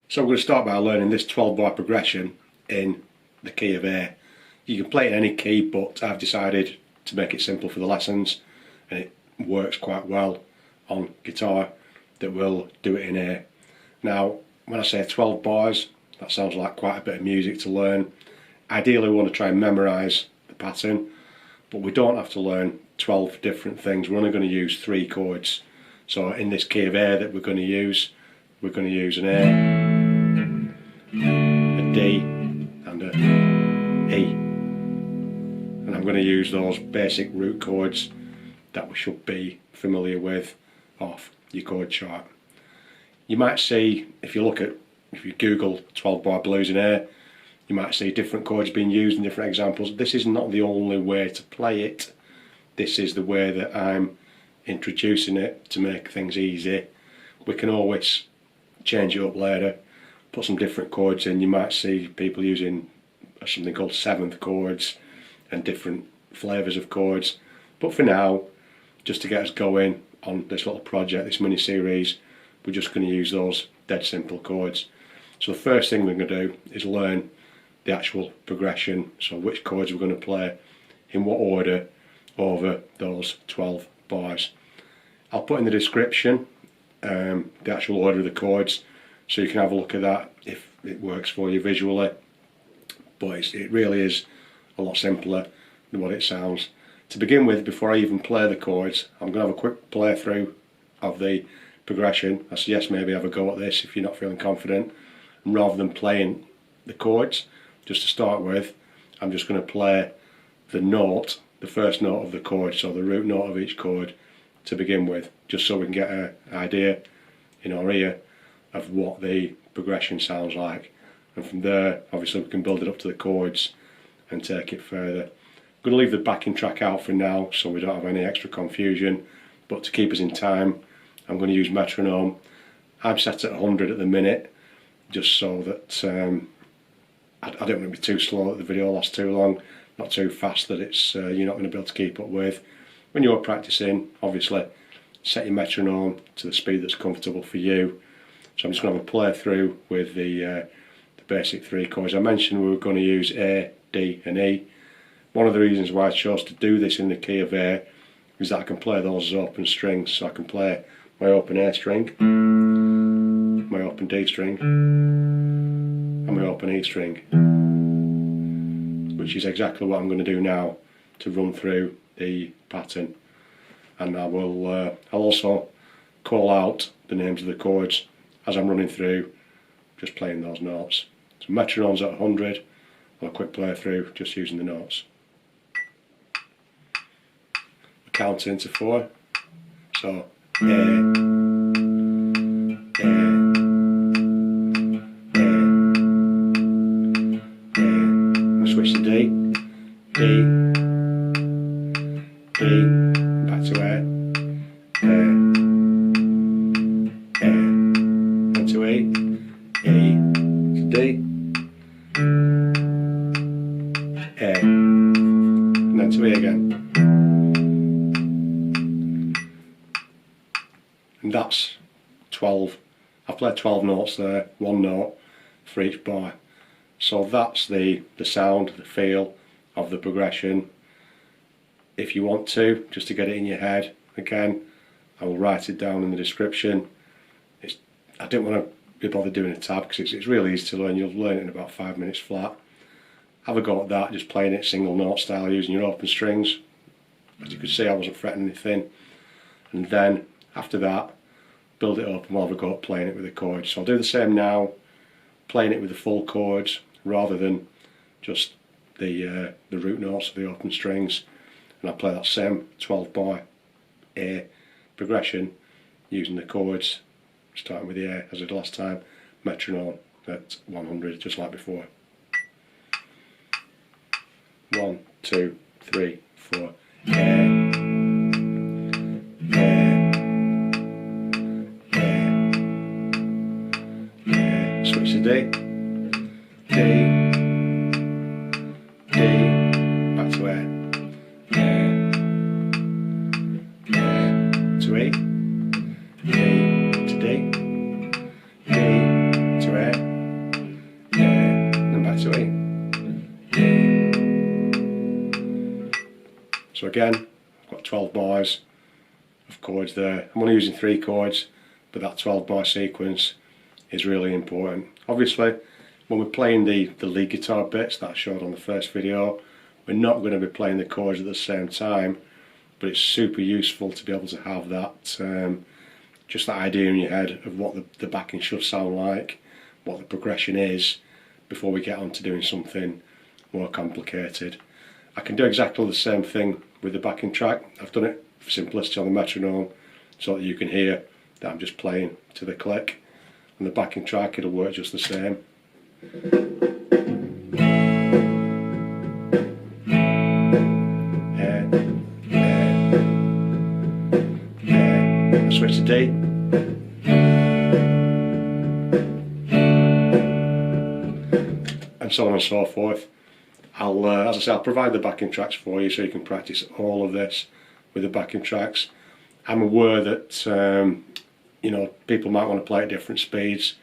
So we're going to start by learning this 12 bar progression in the key of A. You can play it in any key, but I've decided to make it simple for the lessons, and it works quite well on guitar, that we'll do it in A. Now, when I say 12 bars, that sounds like quite a bit of music to learn. Ideally, we want to try and memorise the pattern, but we don't have to learn 12 different things. We're only going to use 3 chords. So in this key of A that we're going to use an A, a D and a E. And I'm going to use those basic root chords that we should be familiar with off your chord chart. You might see, if you Google 12 bar blues in A, you might see different chords being used in different examples. This is not the only way to play it. This is the way that I'm introducing it to make things easy. We can always change it up later, put some different chords in. You might see people using something called 7th chords and different flavours of chords. But for now, just to get us going on this little project, this mini series, we're just going to use those dead simple chords. So the first thing we're going to do is learn the actual progression, so which chords we're going to play in what order over those 12 bars. I'll put in the description the actual order of the chords, so you can have a look at that if it works for you visually, but it really is a lot simpler than what it sounds. To begin with, before I even play the chords, I'm going to have a quick playthrough of the progression. I suggest maybe have a go at this if you're not feeling confident, and rather than playing the chords, just to start with, I'm just going to play the note, the first note of the chord, so the root note of each chord to begin with, just so we can get an idea in our ear of what the progression sounds like. And from there, obviously, we can build it up to the chords and take it further. I'm going to leave the backing track out for now so we don't have any extra confusion, but to keep us in time, I'm going to use metronome. I'm set at 100 at the minute, just so that I don't want to be too slow that the video lasts too long, not too fast that it's you're not going to be able to keep up with. When you're practicing, obviously, set your metronome to the speed that's comfortable for you. So I'm just going to have a play through with the basic 3 chords. I mentioned we were going to use A, D and E. One of the reasons why I chose to do this in the key of A is that I can play those as open strings. So I can play my open A string, my open D string and my open E string, which is exactly what I'm going to do now to run through the pattern. And I'll also call out the names of the chords as I'm running through, just playing those notes. So metronome's at 100, and a quick play through just using the notes. Count into 4, so A, switch to D, D, back to A, then to E to D, A, and then to E again. And that's 12. I've played 12 notes there, 1 note for each bar. So that's the sound, the feel of the progression. If you want to, just to get it in your head, again, I will write it down in the description. I didn't want to be bothered doing a tab because it's really easy to learn. You'll learn it in about 5 minutes flat. Have a go at that, just playing it single note style using your open strings. As you can see, I wasn't fretting anything. And then after that, build it up and we'll have a go at playing it with the chords. So I'll do the same now, playing it with the full chords rather than just the root notes of the open strings. And I'll play that same 12 bar A progression using the chords, starting with the A as I did last time, metronome at 100 just like before. 1, 2, 3, 4, A. Switch to D, back to A, to E, to D, to A, So again, I've got 12 bars of chords there. I'm only using 3 chords, but that 12 bar sequence is really important. Obviously, when we're playing the lead guitar bits that I showed on the first video, we're not going to be playing the chords at the same time, but it's super useful to be able to have that, just that idea in your head of what the backing should sound like, what the progression is, before we get on to doing something more complicated. I can do exactly the same thing with the backing track. I've done it for simplicity on the metronome so that you can hear that I'm just playing to the click. On the backing track it'll work just the same. Switch to D. And so on and so forth. As I say, I'll provide the backing tracks for you so you can practice all of this with the backing tracks. I'm aware that you know, people might want to play at different speeds.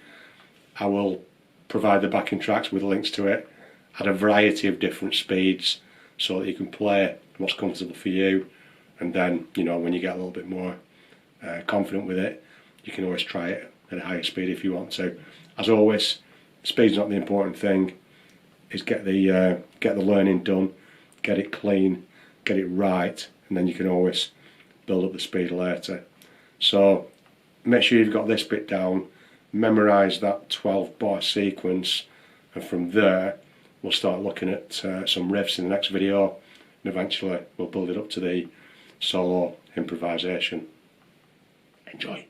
I will provide the backing tracks with links to it at a variety of different speeds so that you can play what's comfortable for you, and then, you know, when you get a little bit more confident with it, you can always try it at a higher speed if you want to. As always, speed's not the important thing. Is get the learning done, get it clean, get it right, and then you can always build up the speed later. So make sure you've got this bit down, memorise that 12 bar sequence, and from there we'll start looking at some riffs in the next video, and eventually we'll build it up to the solo improvisation. Enjoy.